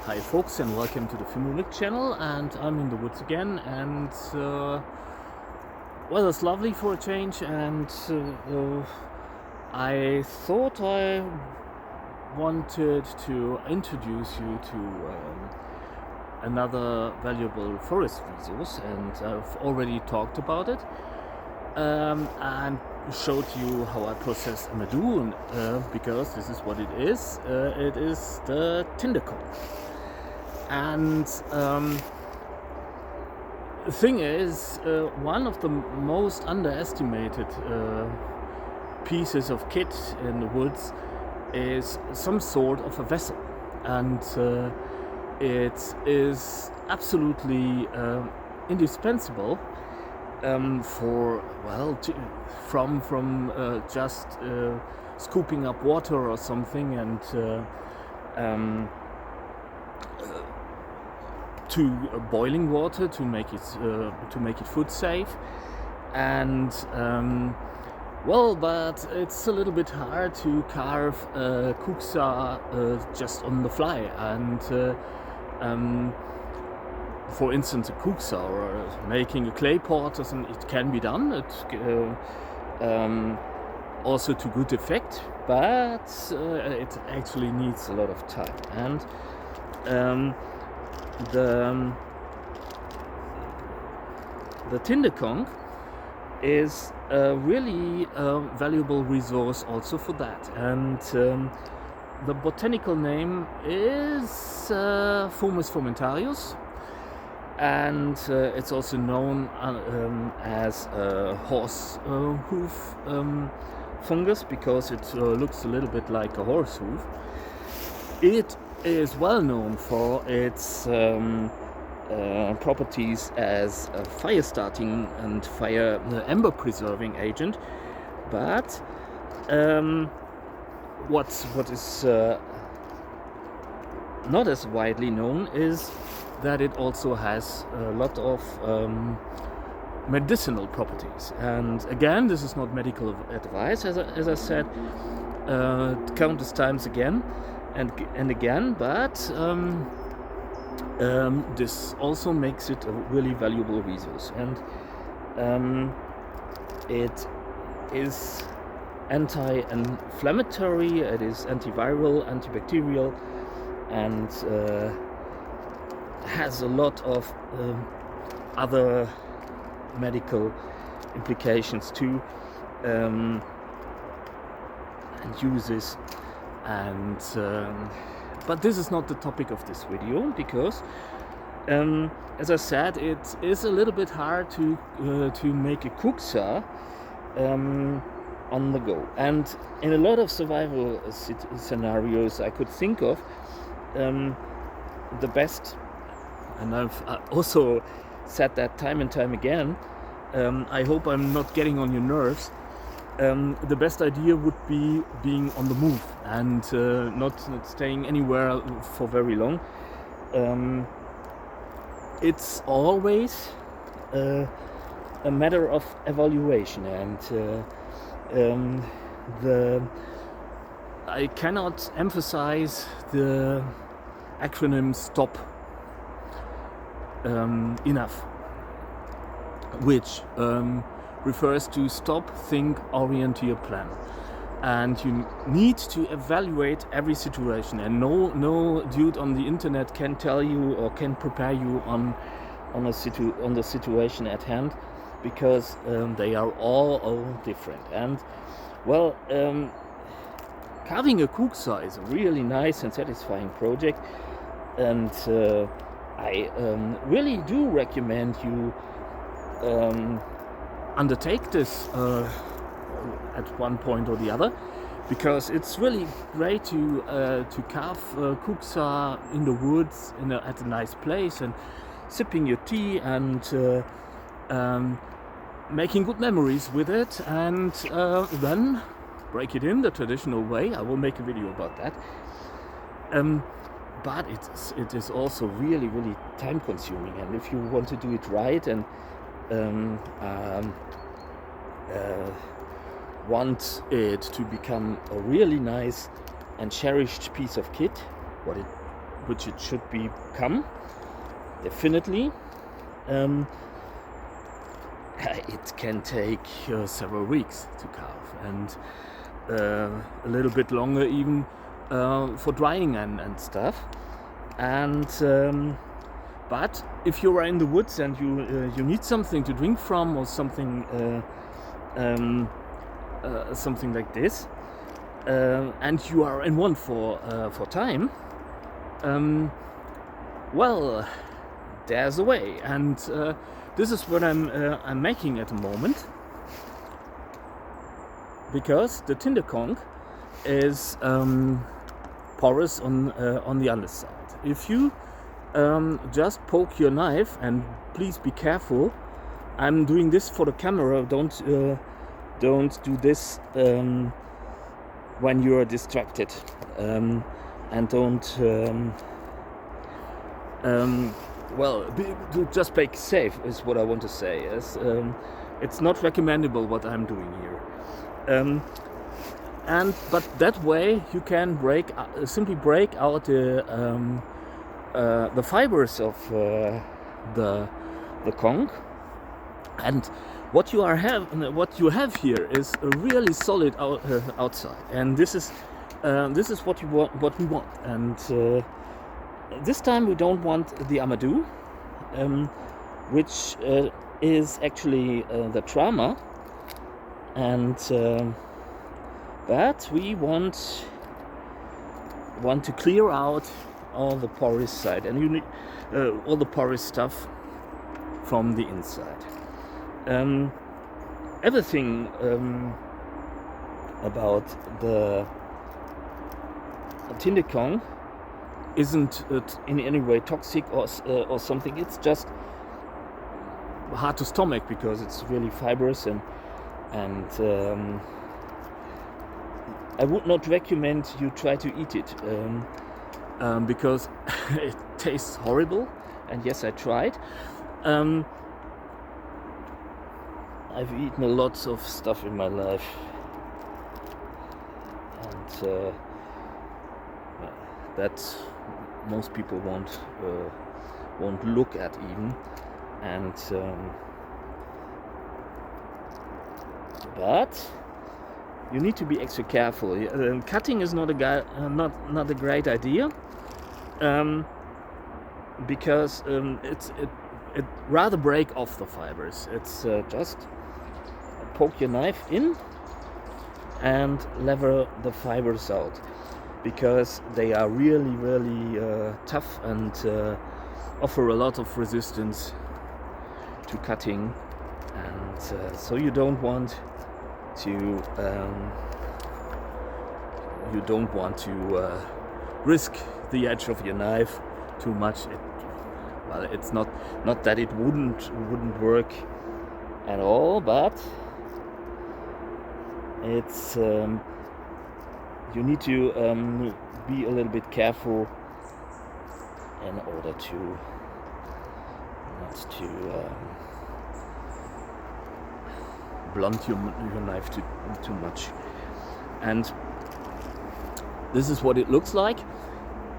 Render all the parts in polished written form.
Hi folks, and welcome to the Fomes channel. And I'm in the woods again, and well, it's lovely for a change. And I thought I wanted to introduce you to another valuable forest resource, and I've already talked about it and showed you how I process Amadou, because this is what it is. It is the tinder cone. And the thing is, one of the most underestimated pieces of kit in the woods is some sort of a vessel, and it is absolutely indispensable for, well, from just scooping up water or something, and to boiling water to make it food safe. And well, but it's a little bit hard to carve kuksa just on the fly. And for instance, a kuksa or making a clay pot or something, it can be done. Also to good effect, but it actually needs a lot of time. And the tinder conch is a really valuable resource also for that. And the botanical name is Fomes Formentarius, and it's also known as horse hoof fungus, because it looks a little bit like a horse hoof. It is well known for its properties as a fire starting and fire ember preserving agent. But what is not as widely known is that it also has a lot of medicinal properties. And again, this is not medical advice, as I said countless times again and again, but this also makes it a really valuable resource. And it is anti-inflammatory, it is antiviral, antibacterial, and has a lot of other medical implications too, and uses. And but this is not the topic of this video, because as I said, it is a little bit hard to make a kuksa on the go. And in a lot of survival scenarios I could think of, the best, and I've also said that time and time again, I hope I'm not getting on your nerves, the best idea would be being on the move and not staying anywhere for very long. It's always a matter of evaluation, and I cannot emphasize the acronym STOP enough, which refers to stop, think, orienteer, plan. And you need to evaluate every situation, and no dude on the internet can tell you or can prepare you on the situation at hand, because they are all different. And well, carving a kuksa is a really nice and satisfying project, and I really do recommend you undertake this at one point or the other, because it's really great to carve kuksa in the woods at a nice place, and sipping your tea, and making good memories with it, and then break it in the traditional way. I will make a video about that. But it is also really time consuming, and if you want to do it right and want it to become a really nice and cherished piece of kit, what it which it should become, definitely. It can take several weeks to carve, and a little bit longer even for drying and stuff. And but if you are in the woods and you need something to drink from, or something something like this, and you are in want for time, well, there's a way, and this is what I'm making at the moment, because the tinder conch is porous on the underside. If you just poke your knife, and please be careful, I'm doing this for the camera, don't do this when you are distracted, and don't just be safe is what I want to say. It's not recommendable what I'm doing here, but that way you can simply break out the fibers of the conch, and what you have here is a really solid outside, and this is what we want. And this time we don't want the amadou, which is actually the trauma, and but we want to clear out all the porous side, and you need all the porous stuff from the inside. Everything about the tinder conch isn't in any way toxic or something. It's just hard to stomach because it's really fibrous, and I would not recommend you try to eat it, because it tastes horrible. And yes, I tried. I've eaten a lot of stuff in my life, and that most people won't look at even, and but you need to be extra careful. Cutting is not a great idea, because it rather break off the fibers. It's just poke your knife in and lever the fibers out, because they are really tough and offer a lot of resistance to cutting, and so you don't want to risk the edge of your knife too much. It's not that it wouldn't work at all, but it's you need to be a little bit careful in order to not to blunt your knife too much. And this is what it looks like.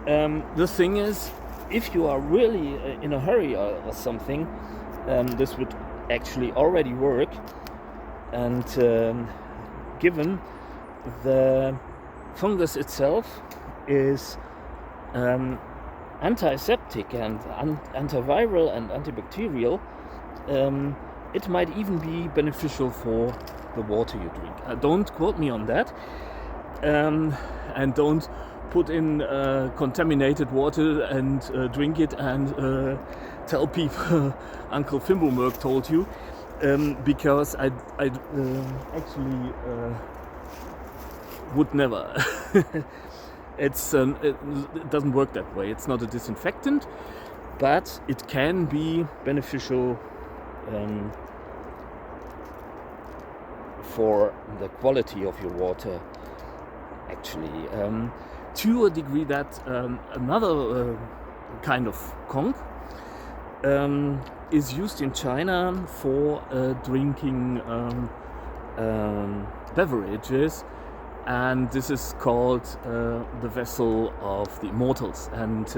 The thing is, if you are really in a hurry or something, this would actually already work. And given the fungus itself is antiseptic and antiviral and antibacterial, it might even be beneficial for the water you drink. Don't quote me on that, and don't put in contaminated water and drink it and tell people Uncle Fimbulmerk told you, because I actually would never. It doesn't work that way. It's not a disinfectant, but it can be beneficial for the quality of your water, actually, to a degree that another kind of conch is used in China for drinking beverages, and this is called the vessel of the immortals. And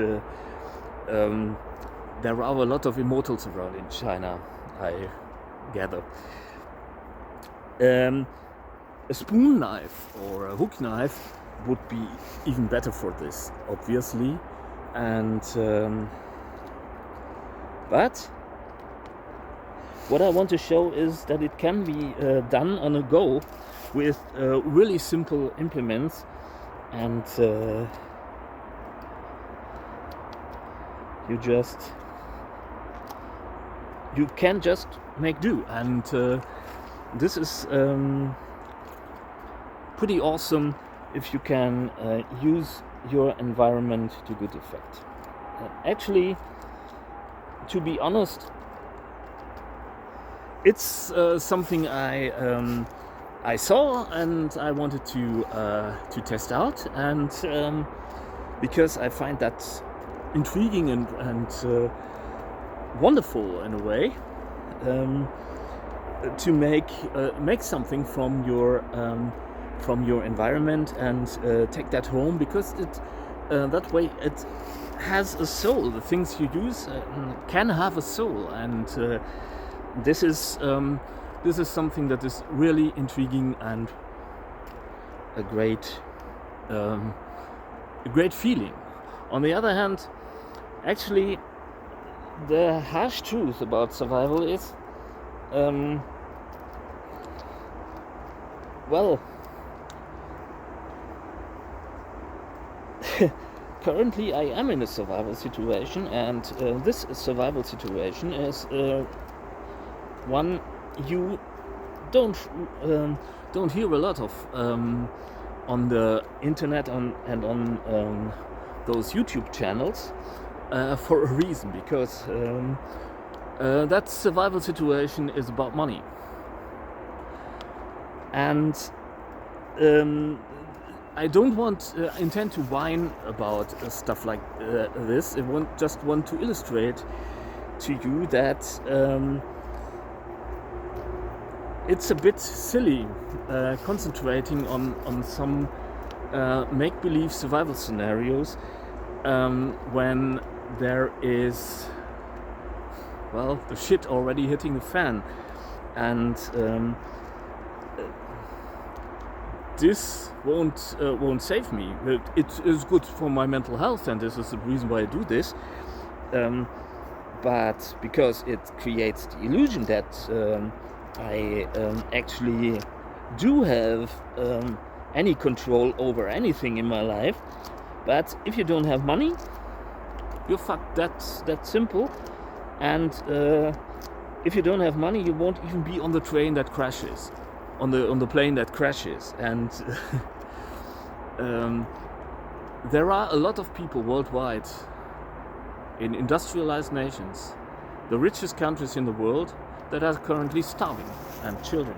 there are a lot of immortals around in China, I gather. A spoon knife or a hook knife would be even better for this, obviously. And but what I want to show is that it can be done on a go with really simple implements, and you can just make do. And this is pretty awesome if you can use your environment to good effect. Actually, to be honest, it's something I saw and I wanted to test out, and because I find that intriguing and wonderful in a way, to make something from your environment and take that home, because that way it has a soul. The things you use can have a soul, and this is something that is really intriguing and a great feeling. On the other hand, actually, the harsh truth about survival is, currently I am in a survival situation, and this survival situation is one you don't hear a lot of on the internet and on those YouTube channels, for a reason, because that survival situation is about money. And I don't intend to whine about stuff like this. I just want to illustrate to you that it's a bit silly concentrating on some make-believe survival scenarios when there is, the shit already hitting the fan. And this won't save me. It is good for my mental health, and this is the reason why I do this. But because it creates the illusion that I actually do have any control over anything in my life. But if you don't have money, you're fucked. That's simple. And if you don't have money, you won't even be on the train that crashes, on the plane that crashes. And there are a lot of people worldwide, in industrialized nations, the richest countries in the world, that are currently starving, and children,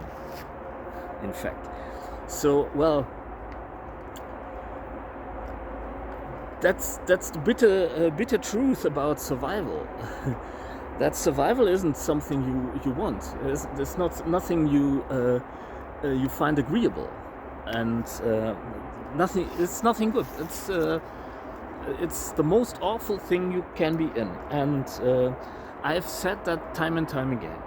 in fact. So, that's the bitter truth about survival. That survival isn't something you want. It's nothing you find agreeable, and nothing. It's nothing good. It's the most awful thing you can be in, and I've said that time and time again.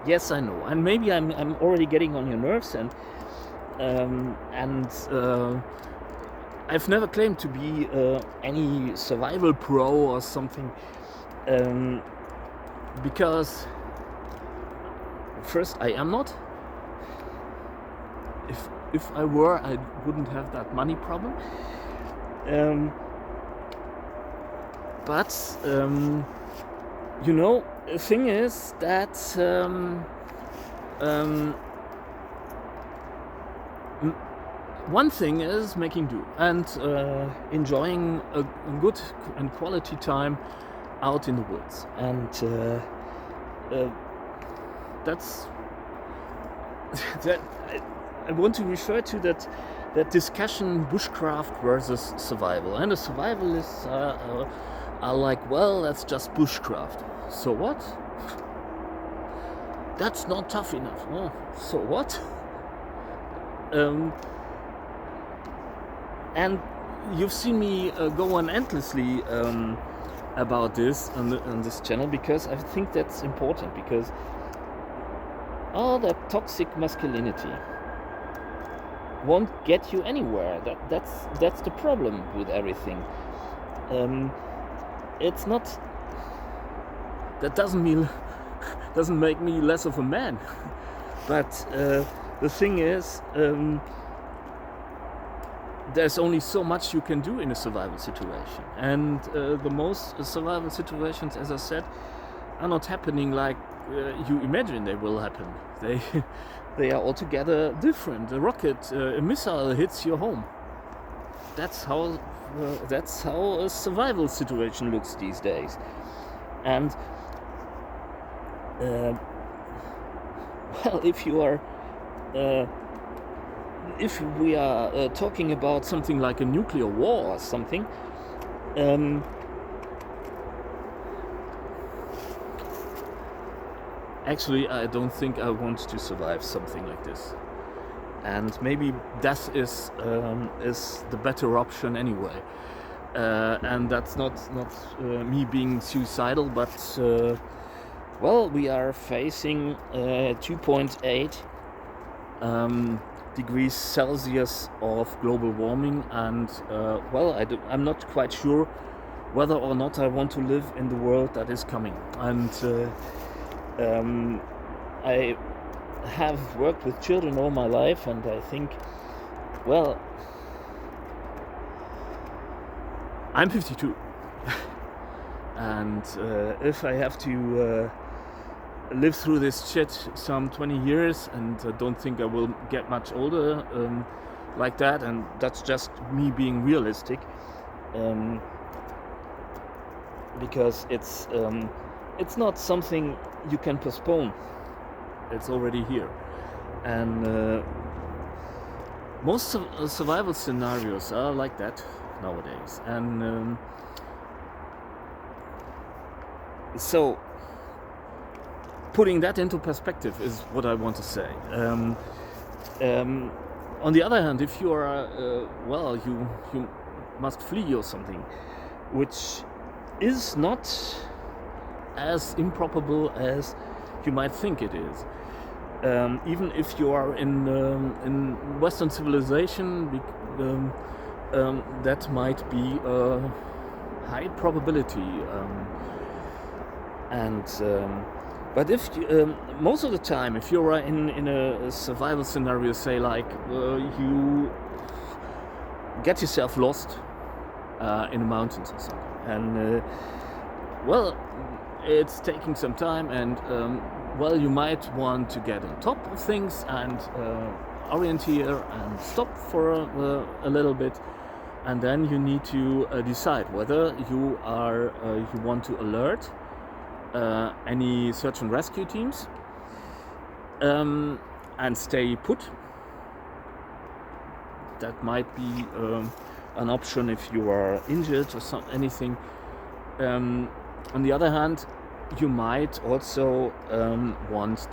Yes, I know, and maybe I'm already getting on your nerves, and I've never claimed to be any survival pro or something, because first, I am not. If I were, I wouldn't have that money problem. But the thing is that one thing is making do and enjoying a good and quality time out in the woods, and that's that. I want to refer to that discussion: bushcraft versus survival. And the survivalists are like, that's just bushcraft. So what? That's not tough enough. Oh, so what? And you've seen me go on endlessly about this on this channel, because I think that's important, because all that toxic masculinity won't get you anywhere. That's the problem with everything. It's not, that doesn't make me less of a man. But the thing is, there's only so much you can do in a survival situation, and the most survival situations, as I said, are not happening like you imagine they will happen. They are altogether different. A rocket, a missile hits your home. That's how a survival situation looks these days. And well, if we are talking about something like a nuclear war or something, actually, I don't think I want to survive something like this. And maybe death is the better option anyway. And that's not me being suicidal, but well, we are facing 2.8 degrees Celsius of global warming, and well, I'm not quite sure whether or not I want to live in the world that is coming. And I have worked with children all my life, and I think, well, I'm 52 and if I have to live through this shit some 20 years, and I don't think I will get much older like that, and that's just me being realistic, because it's not something you can postpone. It's already here. And most survival scenarios are like that nowadays. And so putting that into perspective is what I want to say. On the other hand, if you are well, you must flee or something, which is not as improbable as you might think it is. Even if you are in Western civilization, that might be a high probability. But if you, most of the time, if you are in a survival scenario, say like you get yourself lost in the mountains or something, and well, it's taking some time, and well, you might want to get on top of things and orienteer and stop for a little bit, and then you need to decide whether you want to alert any search and rescue teams and stay put. That might be an option if you are injured or anything. On the other hand, you might also want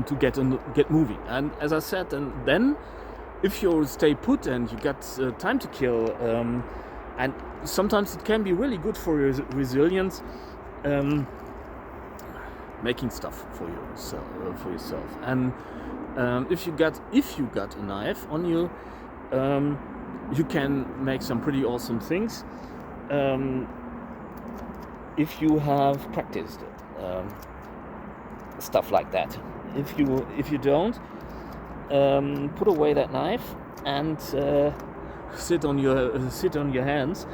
to get moving. And as I said, and then if you stay put and you got time to kill, and sometimes it can be really good for your resilience, making stuff for yourself. And if you got a knife on you, you can make some pretty awesome things if you have practiced it, stuff like that. If you don't, put away that knife and sit on your hands,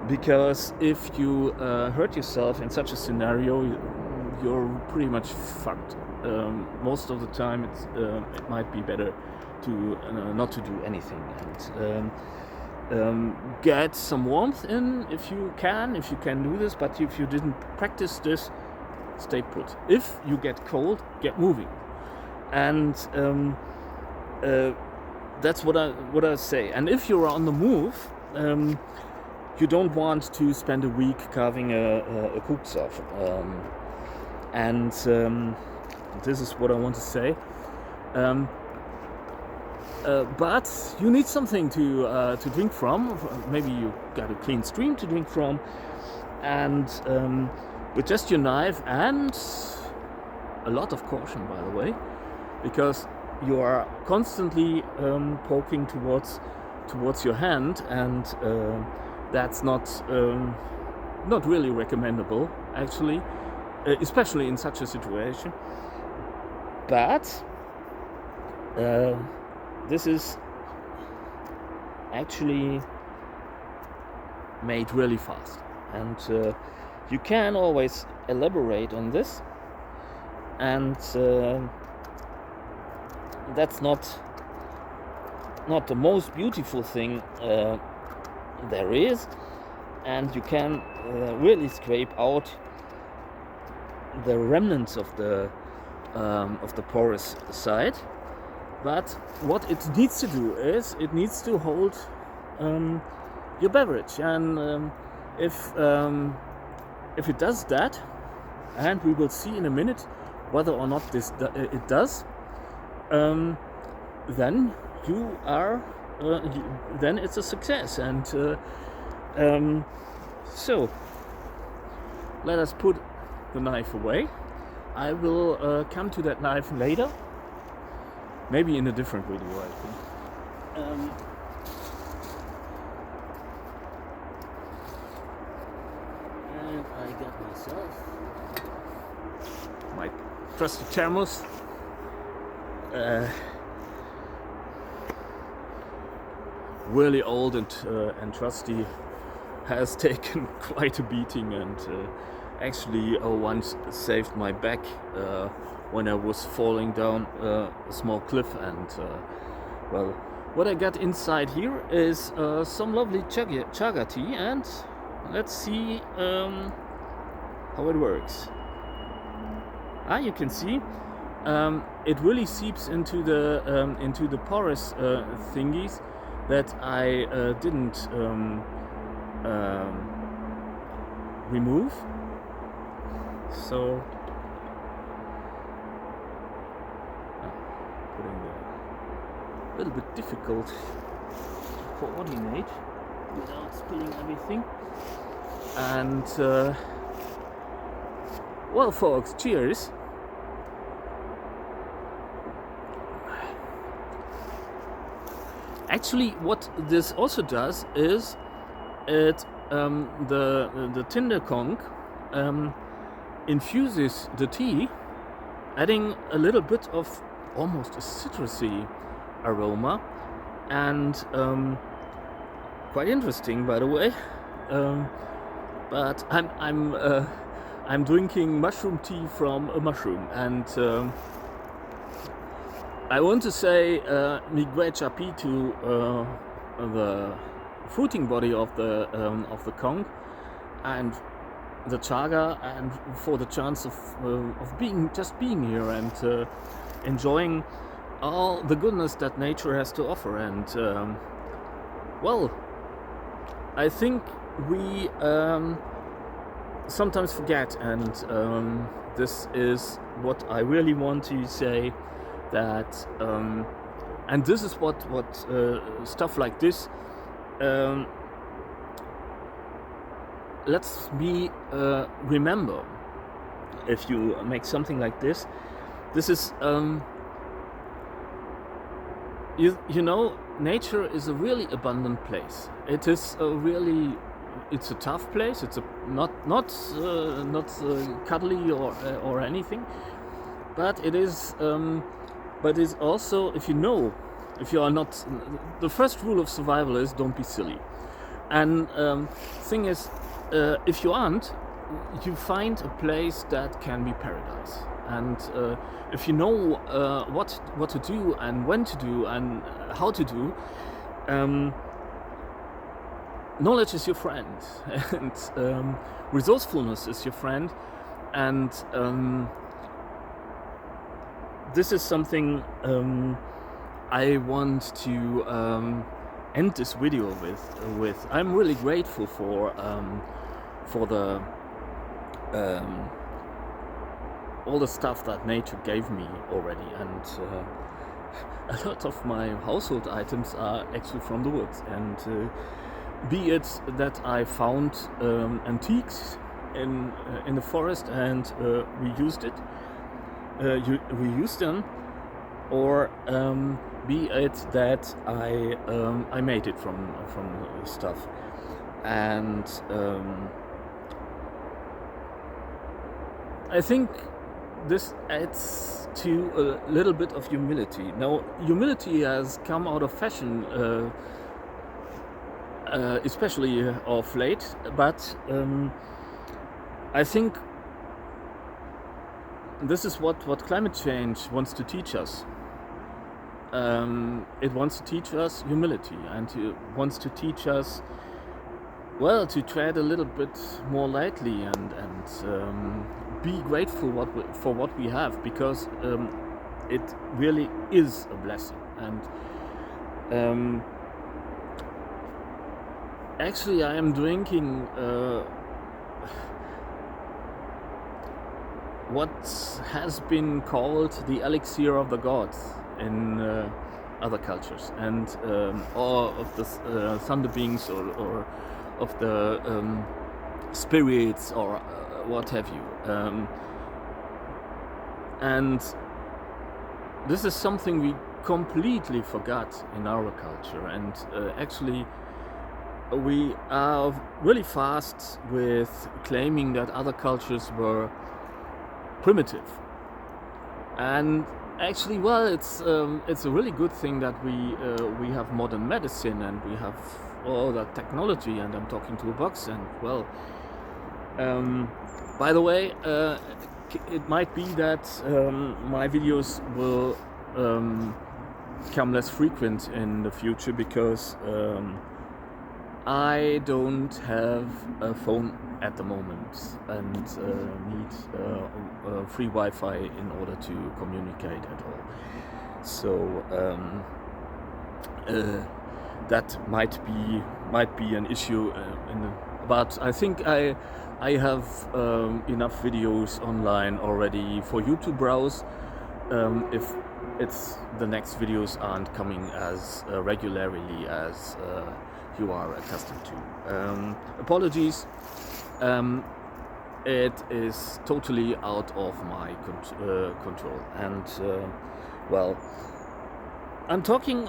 because if you hurt yourself in such a scenario, you're pretty much fucked. Most of the time, it might be better to not to do anything, and get some warmth in if you can do this. But if you didn't practice this, stay put. If you get cold, get moving. And that's what I say. And if you're on the move, you don't want to spend a week carving a cookstove. And this is what I want to say. but you need something to drink from. Maybe you got a clean stream to drink from, and with just your knife and a lot of caution, by the way, because you are constantly poking towards your hand, and that's not really recommendable, actually, especially in such a situation. But this is actually made really fast, and you can always elaborate on this, and that's not the most beautiful thing there is, and you can really scrape out the remnants of the porous side. But what it needs to do is it needs to hold your beverage, and if it does that, and we will see in a minute whether or not it does, then you are then it's a success. And so let us put the knife away. I will come to that knife later, maybe in a different video, I think. And I got myself my trusty thermos. Really old and trusty, has taken quite a beating, and actually once saved my back when I was falling down a small cliff. And well, what I got inside here is some lovely chaga tea, and let's see how it works. You can see it really seeps into the porous thingies that I didn't remove. So putting a little bit difficult to coordinate without spilling everything. And well, folks, cheers. Actually, what this also does is it the tinder conch infuses the tea, adding a little bit of almost a citrusy aroma, and quite interesting, by the way. But I'm drinking mushroom tea from a mushroom, and I want to say miigwech chapi to the fruiting body of the conch and the chaga, and for the chance of being here and enjoying all the goodness that nature has to offer. And well, I think we sometimes forget, and this is what I really want to say, that and this is what stuff like this let's me remember. If you make something like this is you know, nature is a really abundant place. It is it's a tough place. It's a not cuddly or anything, but it is but it's also, if you are not, the first rule of survival is don't be silly. And thing is, if you aren't, you find a place that can be paradise. And if you know what to do and when to do and how to do, knowledge is your friend, and resourcefulness is your friend. And this is something I want to end this video with. I'm really grateful for the all the stuff that nature gave me already, and a lot of my household items are actually from the woods, and be it that I found antiques in the forest and reused them, or be it that I made it from stuff, and I think this adds to a little bit of humility. Now, humility has come out of fashion, especially of late, but I think this is what climate change wants to teach us. It wants to teach us humility, and it wants to teach us, well, to tread a little bit more lightly and be grateful for what we have, because it really is a blessing. And actually, I am drinking what has been called the elixir of the gods in other cultures, and or of the thunder beings, or of the spirits, or what have you. And this is something we completely forgot in our culture, and actually we are really fast with claiming that other cultures were primitive. And actually, well, it's a really good thing that we have modern medicine, and we have all that technology, and I'm talking to a box, and well, by the way, it might be that my videos will become less frequent in the future, because I don't have a phone at the moment, and need free Wi-Fi in order to communicate at all. So that might be an issue. But I think I have enough videos online already for you to browse. If the next videos aren't coming as regularly as you are accustomed to. Apologies. It is totally out of my control, and well, I'm talking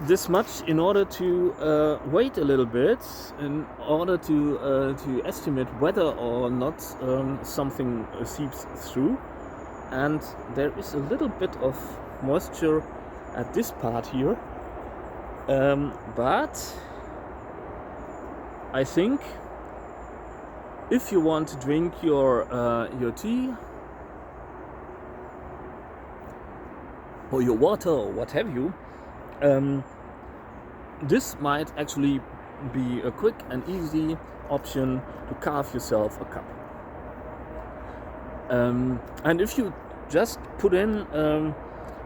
this much in order to wait a little bit, in order to estimate whether or not something seeps through. And there is a little bit of moisture at this part here, but I think if you want to drink your tea or your water or what have you, this might actually be a quick and easy option to carve yourself a cup. And if you just put in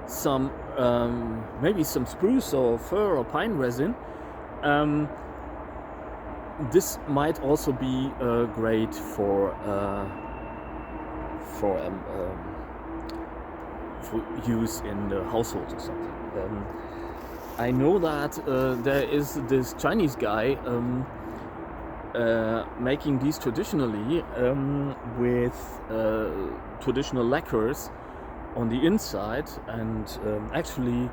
some maybe some spruce or fir or pine resin, this might also be great for use in the household or something. I know that there is this Chinese guy making these traditionally with traditional lacquers on the inside, and actually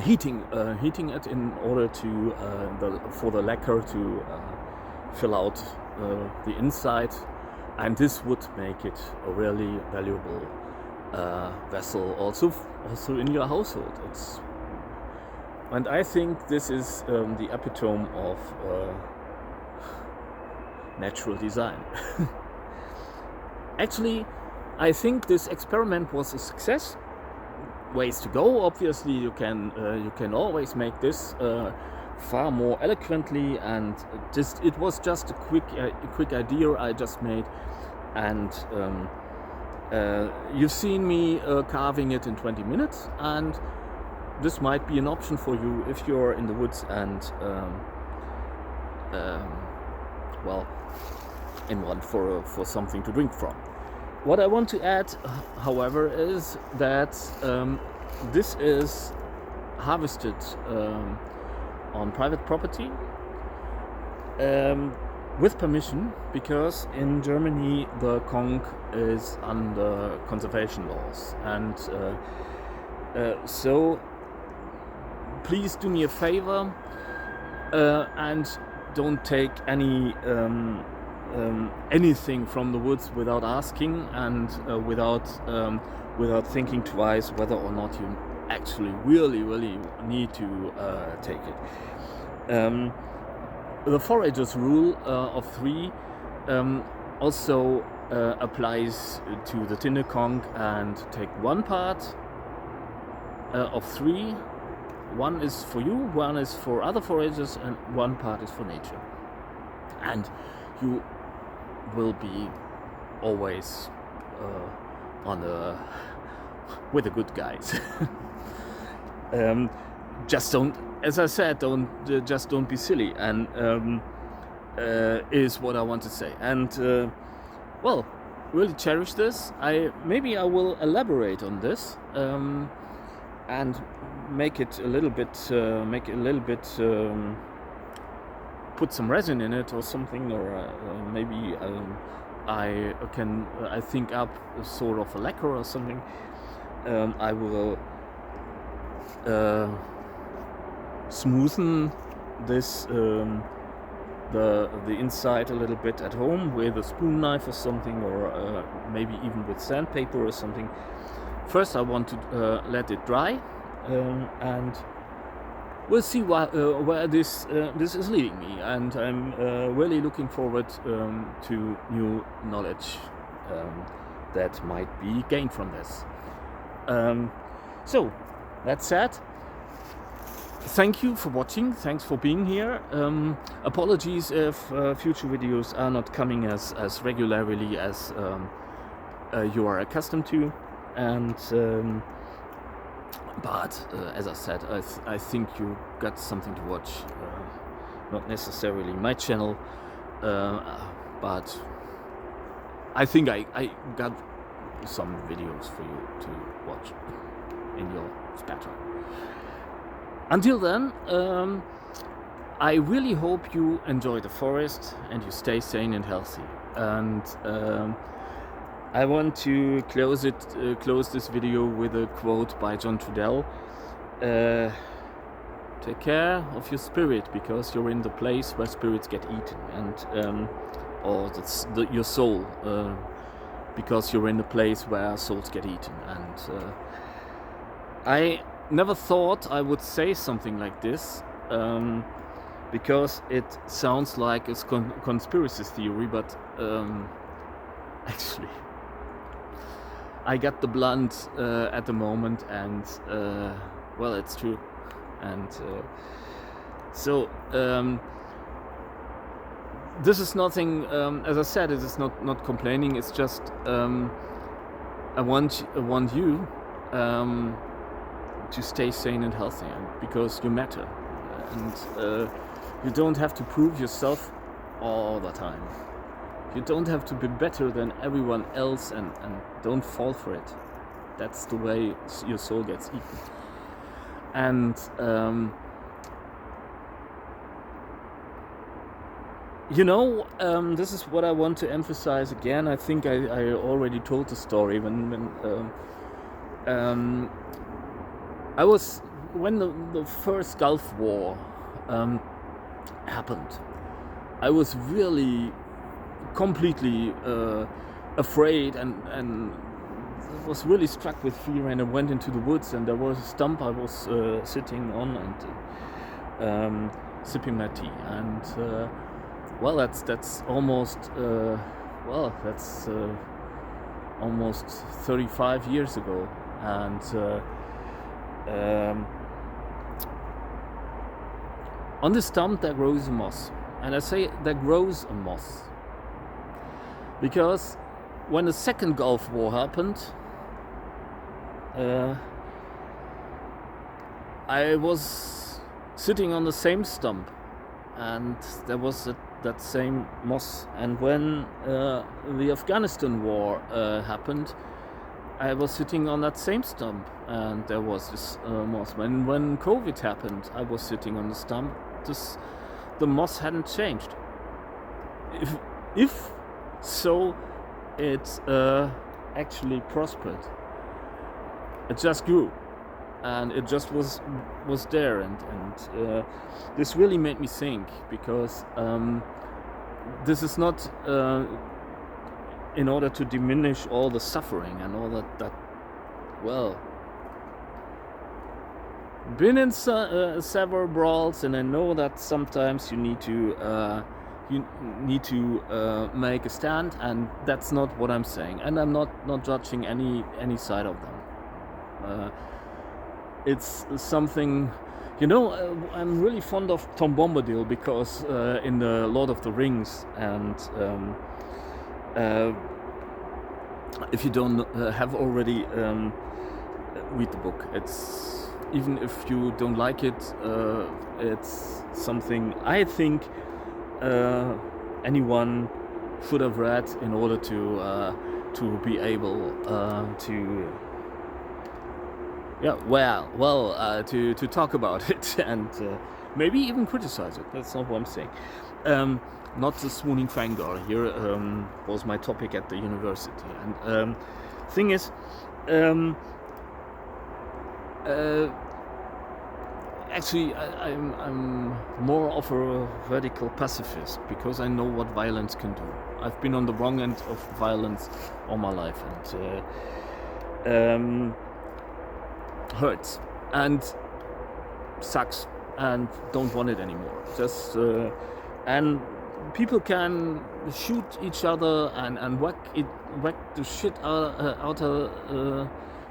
heating it in order to for the lacquer to fill out the inside, and this would make it a really valuable vessel also in your household. And I think this is the epitome of natural design. Actually, I think this experiment was a success. Ways to go, obviously. You can always make this far more eloquently, and it was just a quick idea I just made, and you've seen me carving it in 20 minutes, and this might be an option for you if you're in the woods and well, in want for something to drink from. What I want to add, however, is that this is harvested on private property with permission, because in Germany the conch is under conservation laws, and so please do me a favor and don't take anything from the woods without asking, and without thinking twice whether or not you actually really need to take it. The foragers rule of 3 also applies to the tinder conch, and take 1 part of 3. 1 is for you, 1 is for other foragers, and 1 part is for nature. And you will be always with the good guys. Just don't, as I said, just don't be silly, and is what I want to say. And well, really cherish this. Maybe I will elaborate on this and make it a little bit, put some resin in it or something, or maybe I think up a sort of a lacquer or something. I will smoothen this the inside a little bit at home with a spoon knife or something, or maybe even with sandpaper or something. First I want to let it dry, and we'll see where this is leading me, and I'm really looking forward to new knowledge that might be gained from this. So that said, thank you for watching, thanks for being here. Apologies if future videos are not coming as regularly as you are accustomed to, and but as I said, I think you got something to watch. Not necessarily my channel, but I think I got some videos for you to watch in your spare time. Until then, I really hope you enjoy the forest and you stay sane and healthy. And I want to close this video with a quote by John Trudell. Take care of your spirit, because you're in the place where spirits get eaten, and or your soul, because you're in the place where souls get eaten. And I never thought I would say something like this, because it sounds like it's conspiracy theory, but actually I got the blunt at the moment, and well, it's true. And so this is nothing, as I said, it is not complaining, it's just I want you to stay sane and healthy, because you matter, and you don't have to prove yourself all the time. You don't have to be better than everyone else, and don't fall for it. That's the way your soul gets eaten. And this is what I want to emphasize again. I think I already told the story when the first Gulf War happened. I was really completely afraid, and was really struck with fear, and I went into the woods, and there was a stump I was sitting on and sipping my tea, and well, that's almost almost 35 years ago, and on the stump there grows a moss. And I say there grows a moss because when the second Gulf War happened, I was sitting on the same stump, and there was a that same moss. And when the Afghanistan war happened, I was sitting on that same stump, and there was this moss. When COVID happened, I was sitting on the stump. The moss hadn't changed. If so, it actually prospered. It just grew, and it just was there, and this really made me think, because this is not in order to diminish all the suffering and all that well, been in several brawls, and I know that sometimes you need to make a stand, and that's not what I'm saying, and I'm not judging any side of them. It's something, I'm really fond of Tom Bombadil, because in the Lord of the Rings, and if you don't have already read the book, it's, even if you don't like it, it's something I think anyone should have read in order to be able to to talk about it, and maybe even criticize it. That's not what I'm saying. Not the swooning fangirl here was my topic at the university, and thing is, actually, I'm more of a radical pacifist, because I know what violence can do. I've been on the wrong end of violence all my life, and hurts and sucks, and don't want it anymore. Just and people can shoot each other and whack the shit out of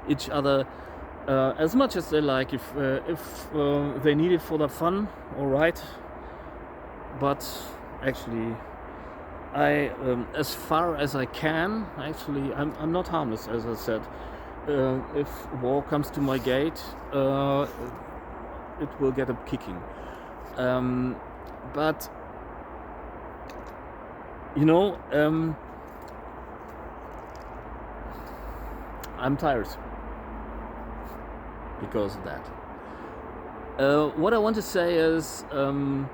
each other as much as they like, if they need it for their fun, all right. But actually, I as far as I can, actually, I'm not harmless, as I said. If war comes to my gate, it will get a kicking. But I'm tired because of that. What I want to say is, the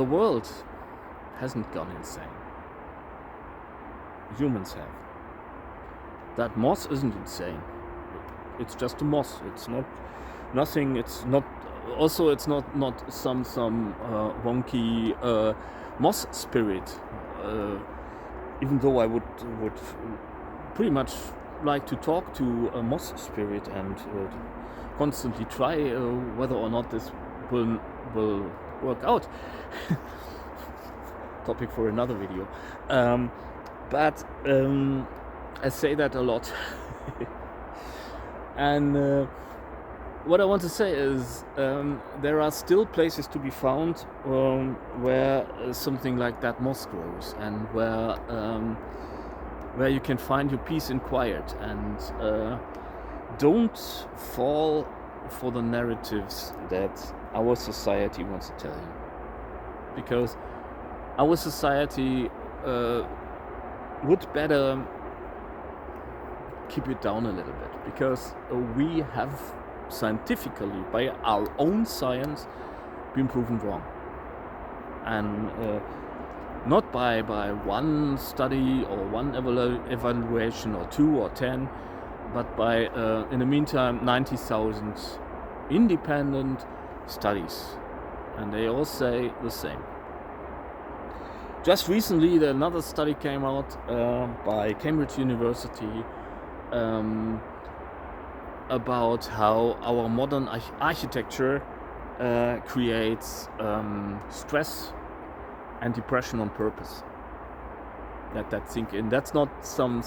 world hasn't gone insane. Humans have. That moss isn't insane. It's just a moss. It's not nothing. It's not. Also, it's not some wonky moss spirit. Even though I would pretty much like to talk to a moss spirit and constantly try whether or not this will work out. Topic for another video. But I say that a lot. And what I want to say is, there are still places to be found where something like that moss grows, and where you can find your peace and quiet, and don't fall for the narratives that our society wants to tell you, because our society would better keep it down a little bit, because we have scientifically, by our own science, been proven wrong, and not by one study or one evaluation or 2 or 10, but by in the meantime 90,000 independent studies, and they all say the same. Just recently, another study came out by Cambridge University about how our modern architecture creates stress and depression on purpose. Let that sink in. That's not some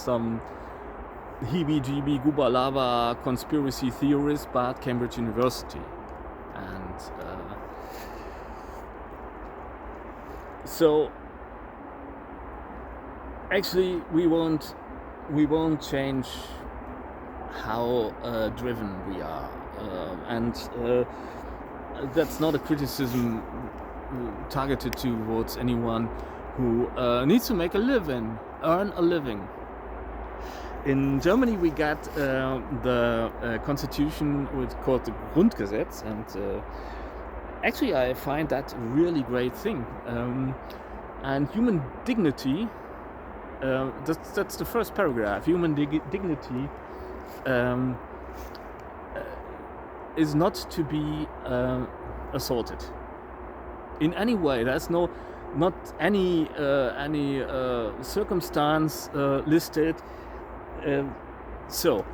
heebie-jeebie gooba-lava conspiracy theorist, but Cambridge University. And so actually we won't change how driven we are, and that's not a criticism targeted towards anyone who needs to make a living, earn a living. In Germany we got the constitution called the Grundgesetz, and actually I find that a really great thing. And human dignity, that's the first paragraph. Human dignity is not to be assaulted in any way. There's not any circumstance listed. So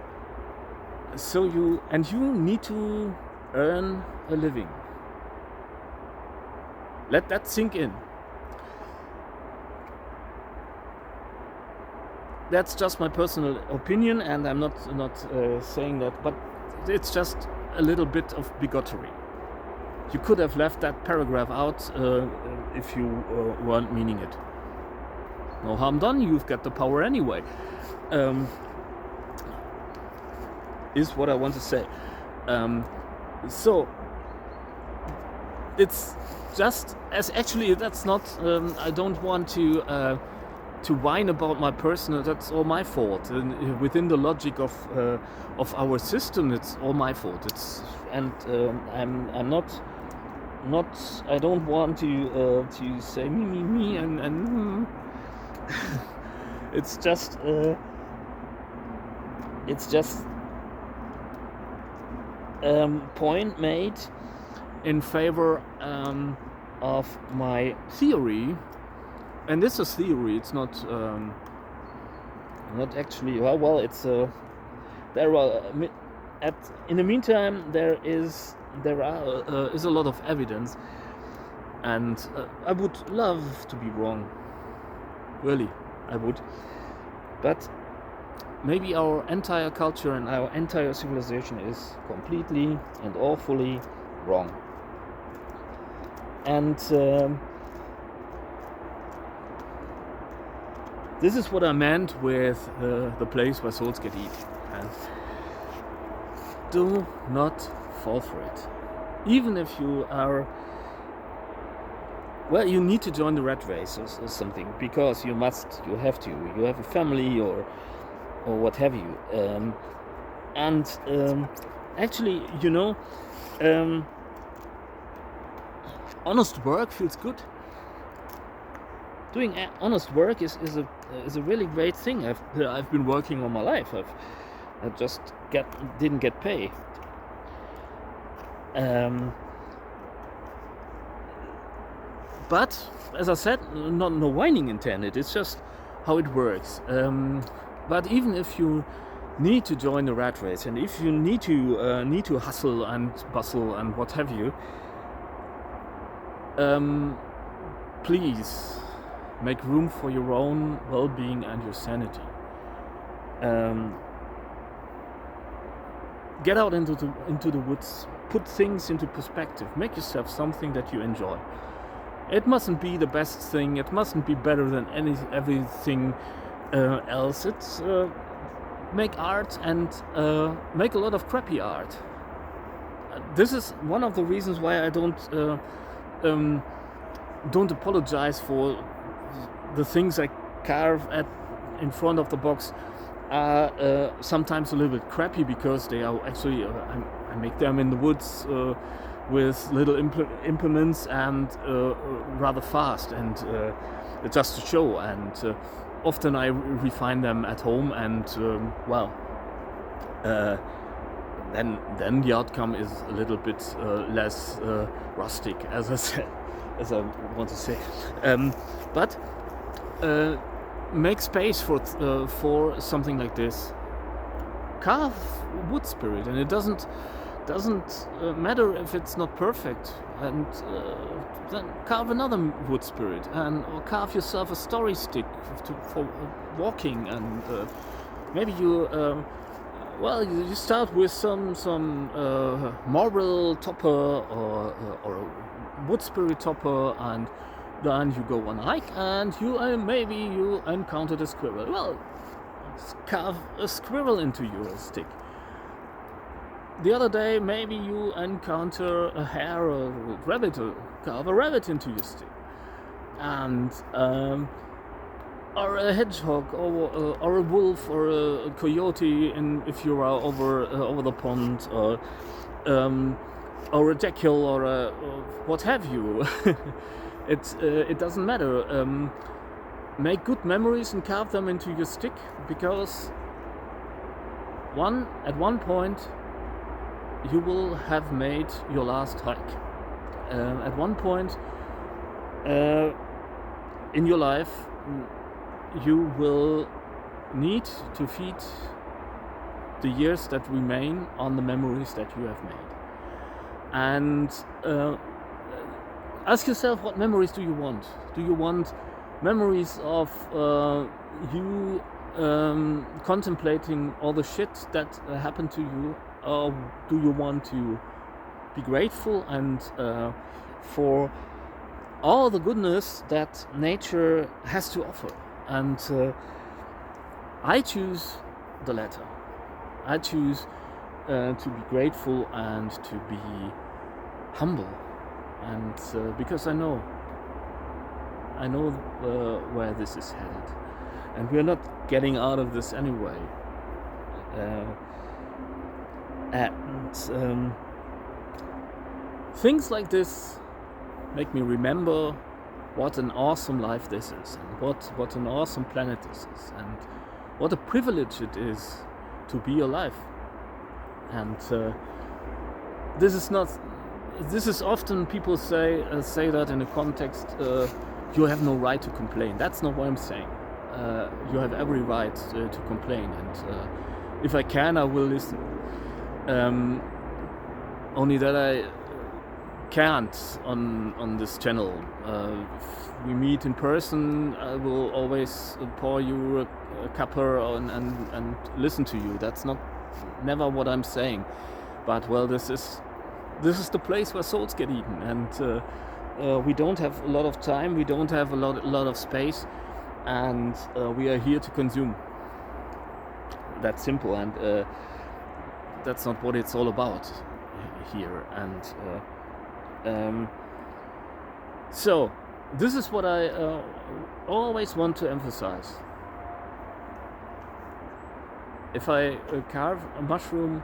you need to earn a living. Let that sink in. That's just my personal opinion, and I'm not saying that, but it's just a little bit of bigotry. You could have left that paragraph out if you weren't meaning it. No harm done, you've got the power anyway. Is what I want to say. So it's just as actually that's not. I don't want to whine about my personal. That's all my fault. And within the logic of our system, it's all my fault. I'm not. I don't want to say me and it's just point made in favor of my theory, and this is theory. It's not actually. Well, it's there are in the meantime there is a lot of evidence, and I would love to be wrong. Really, I would, but maybe our entire culture and our entire civilization is completely and awfully wrong. And this is what I meant with the place where souls get eaten. And do not fall for it. Even if you are, well, you need to join the rat race or something, because you have to. You have a family or what have you. Actually, honest work feels good. Doing honest work is a really great thing. I've been working all my life. I just didn't get paid. But as I said, no whining intended. It's just how it works. But even if you need to join the rat race, and if you need to hustle and bustle and what have you, please make room for your own well-being and your sanity. Get out into the woods. Put things into perspective. Make yourself something that you enjoy. It mustn't be the best thing. It mustn't be better than everything else. It's make art and make a lot of crappy art. This is one of the reasons why I don't apologize for the things I carve in front of the box. Are sometimes a little bit crappy, because they are actually I make them in the woods with little implements and rather fast, and just to show, and often I refine them at home, and then the outcome is a little bit less rustic, as I want to say, but make space for something like this. Carve wood spirit, and it doesn't matter if it's not perfect. And then carve another wood spirit, or carve yourself a story stick for walking. And maybe you start with some marble topper or a wood spirit topper, and then you go on a hike, and maybe you encountered a squirrel. Well, carve a squirrel into your stick. the other day, maybe you encounter a hare or a rabbit, or carve a rabbit into your stick, and or a hedgehog, or a wolf, or a coyote, if you are over the pond, or a jackal, or what have you. It doesn't matter. Make good memories and carve them into your stick, because at one point you will have made your last hike. At one point in your life, you will need to feed the years that remain on the memories that you have made. And ask yourself, what memories do you want? Do you want memories of you contemplating all the shit that happened to you? Or do you want to be grateful and for all the goodness that nature has to offer? And I choose the latter. I choose to be grateful and to be humble, and because I know where this is headed, and we're not getting out of this anyway. And things like this make me remember what an awesome life this is, and what an awesome planet this is, and what a privilege it is to be alive. And this is often people say that in a context, you have no right to complain. That's not what I'm saying. You have every right to complain, and if I can, I will listen. Only that I can't on this channel. If we meet in person, I will always pour you a cuppa and listen to you. That's never what I'm saying. But well, this is the place where souls get eaten, and we don't have a lot of time. We don't have a lot of space, and we are here to consume. That's simple, and that's not what it's all about here. And so this is what I always want to emphasize. If I carve a mushroom,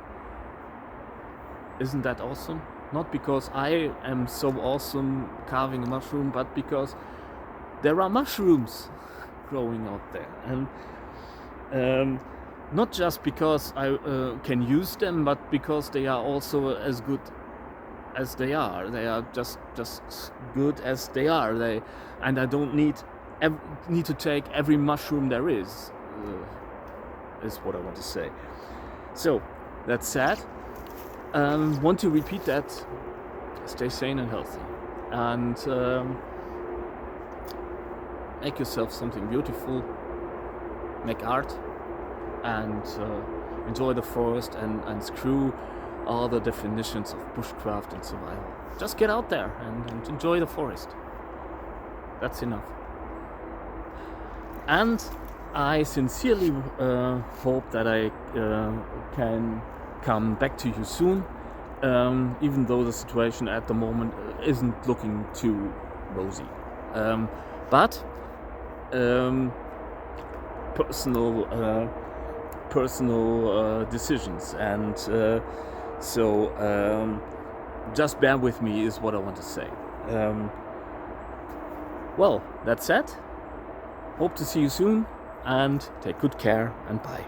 isn't that awesome? Not because I am so awesome carving a mushroom, but because there are mushrooms growing out there, and not just because I can use them, but because they are also as good as they are. They are just good as they are. And I don't need to take every mushroom there is what I want to say. So that's sad. Want to repeat that. Stay sane and healthy, and make yourself something beautiful. Make art, and enjoy the forest, and screw all the definitions of bushcraft and survival. Just get out there and enjoy the forest. That's enough. And I sincerely hope that I can come back to you soon, even though the situation at the moment isn't looking too rosy. But personal decisions, and so just bear with me is what I want to say. Well, that's it. Hope to see you soon, and take good care, and bye.